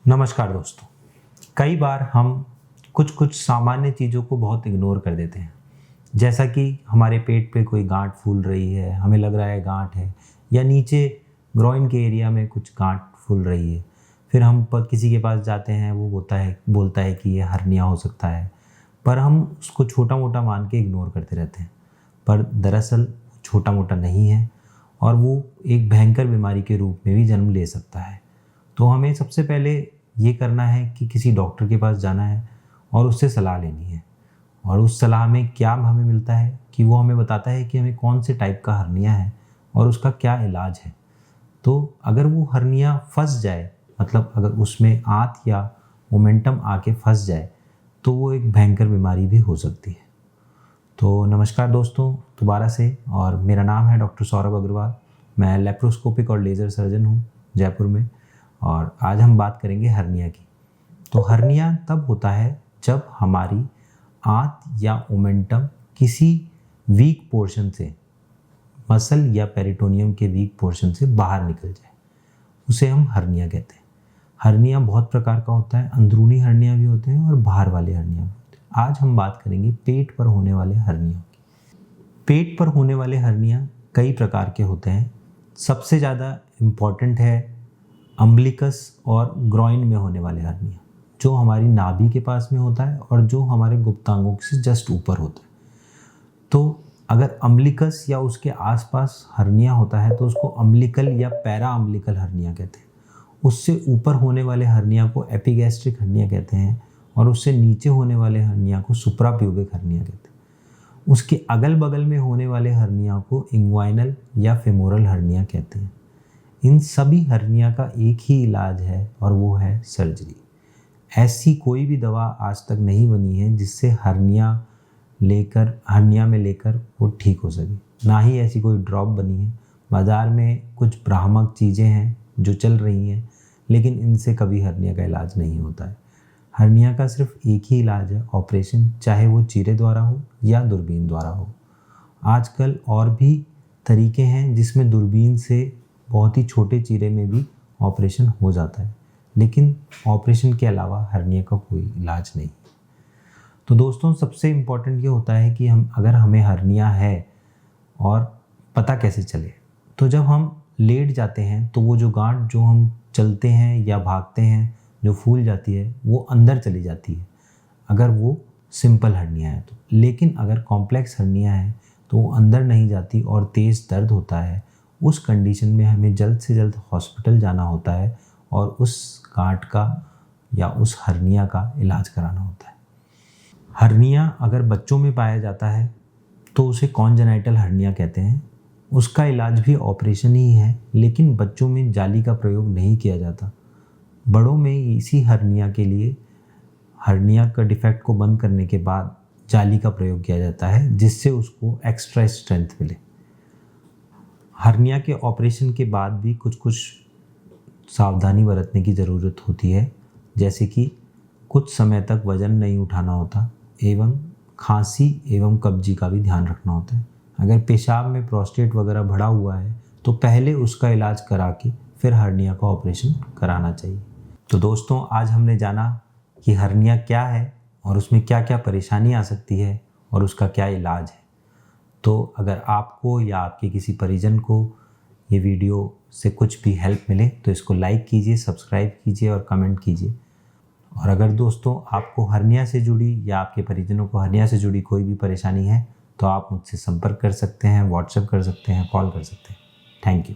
नमस्कार दोस्तों। कई बार हम कुछ सामान्य चीज़ों को बहुत इग्नोर कर देते हैं, जैसा कि हमारे पेट पे कोई गांठ फूल रही है, हमें लग रहा है गांठ है, या नीचे ग्रोइन के एरिया में कुछ गांठ फूल रही है। फिर हम किसी के पास जाते हैं, वो बोलता है कि ये हर्निया हो सकता है, पर हम उसको छोटा मोटा मान के इग्नोर करते रहते हैं। पर दरअसल छोटा मोटा नहीं है और वो एक भयंकर बीमारी के रूप में भी जन्म ले सकता है। तो हमें सबसे पहले ये करना है कि किसी डॉक्टर के पास जाना है और उससे सलाह लेनी है। और उस सलाह में क्या हमें मिलता है कि वो हमें बताता है कि हमें कौन से टाइप का हर्निया है और उसका क्या इलाज है। तो अगर वो हर्निया फंस जाए, मतलब अगर उसमें आंत या मोमेंटम आके फंस जाए, तो वो एक भयंकर बीमारी भी हो सकती है। तो नमस्कार दोस्तों दोबारा से, और मेरा नाम है डॉक्टर सौरभ अग्रवाल। मैं लेप्रोस्कोपिक और लेज़र सर्जन हूँ जयपुर में, और आज हम बात करेंगे हर्निया की। तो हर्निया तब होता है जब हमारी आंत या ओमेंटम किसी वीक पोर्शन से, मसल या पेरिटोनियम के वीक पोर्शन से बाहर निकल जाए, उसे हम हर्निया कहते हैं। हर्निया बहुत प्रकार का होता है, अंदरूनी हर्निया भी होते हैं और बाहर वाले हर्निया भी होते हैं। आज हम बात करेंगे पेट पर होने वाले हर्निया की। पेट पर होने वाले हर्निया कई प्रकार के होते हैं। सबसे ज़्यादा इम्पॉर्टेंट है अम्बिलिकस और ग्रॉइन में होने वाले हर्निया, जो हमारी नाभि के पास में होता है और जो हमारे गुप्तांगों से जस्ट ऊपर होता है। तो अगर अम्बिलिकस या उसके आसपास हर्निया होता है तो उसको अम्बिलिकल या पैरा अम्बिलिकल हर्निया कहते हैं। उससे ऊपर होने वाले हर्निया को एपिगैस्ट्रिक हर्निया कहते हैं, और उससे नीचे होने वाले हर्निया को सुप्राप्यूबिक हर्निया कहते हैं। उसके अगल बगल में होने वाले हर्निया को इंग्वाइनल या फेमोरल हर्निया कहते हैं। इन सभी हर्निया का एक ही इलाज है और वो है सर्जरी। ऐसी कोई भी दवा आज तक नहीं बनी है जिससे हर्निया में लेकर वो ठीक हो सके। ना ही ऐसी कोई ड्रॉप बनी है। बाज़ार में कुछ भ्रामक चीज़ें हैं जो चल रही हैं, लेकिन इनसे कभी हर्निया का इलाज नहीं होता है। हर्निया का सिर्फ एक ही इलाज है, ऑपरेशन, चाहे वो चीरे द्वारा हो या दूरबीन द्वारा हो। आजकल और भी तरीके हैं जिसमें दूरबीन से बहुत ही छोटे चीरे में भी ऑपरेशन हो जाता है, लेकिन ऑपरेशन के अलावा हर्निया का कोई इलाज नहीं। तो दोस्तों, सबसे इम्पॉर्टेंट ये होता है कि अगर हमें हर्निया है और पता कैसे चले। तो जब हम लेट जाते हैं तो वो जो गांठ जो हम चलते हैं या भागते हैं जो फूल जाती है, वो अंदर चली जाती है अगर वो सिंपल हर्निया है तो। लेकिन अगर कॉम्प्लेक्स हर्निया है तो वो अंदर नहीं जाती और तेज़ दर्द होता है। उस कंडीशन में हमें जल्द से जल्द हॉस्पिटल जाना होता है और उस गांठ का या उस हर्निया का इलाज कराना होता है। हर्निया अगर बच्चों में पाया जाता है तो उसे कॉन्जेनाइटल हर्निया कहते हैं। उसका इलाज भी ऑपरेशन ही है, लेकिन बच्चों में जाली का प्रयोग नहीं किया जाता। बड़ों में इसी हर्निया के लिए हर्निया का डिफेक्ट को बंद करने के बाद जाली का प्रयोग किया जाता है, जिससे उसको एक्स्ट्रा स्ट्रेंथ मिले। हर्निया के ऑपरेशन के बाद भी कुछ सावधानी बरतने की ज़रूरत होती है, जैसे कि कुछ समय तक वज़न नहीं उठाना होता, एवं खांसी एवं कब्जी का भी ध्यान रखना होता है। अगर पेशाब में प्रोस्टेट वगैरह बढ़ा हुआ है तो पहले उसका इलाज करा के फिर हर्निया का ऑपरेशन कराना चाहिए। तो दोस्तों, आज हमने जाना कि हर्निया क्या है और उसमें क्या क्या परेशानी आ सकती है और उसका क्या इलाज है। तो अगर आपको या आपके किसी परिजन को ये वीडियो से कुछ भी हेल्प मिले तो इसको लाइक कीजिए, सब्सक्राइब कीजिए और कमेंट कीजिए। और अगर दोस्तों आपको हर्निया से जुड़ी या आपके परिजनों को हर्निया से जुड़ी कोई भी परेशानी है तो आप मुझसे संपर्क कर सकते हैं, व्हाट्सएप कर सकते हैं, कॉल कर सकते हैं। Thank you.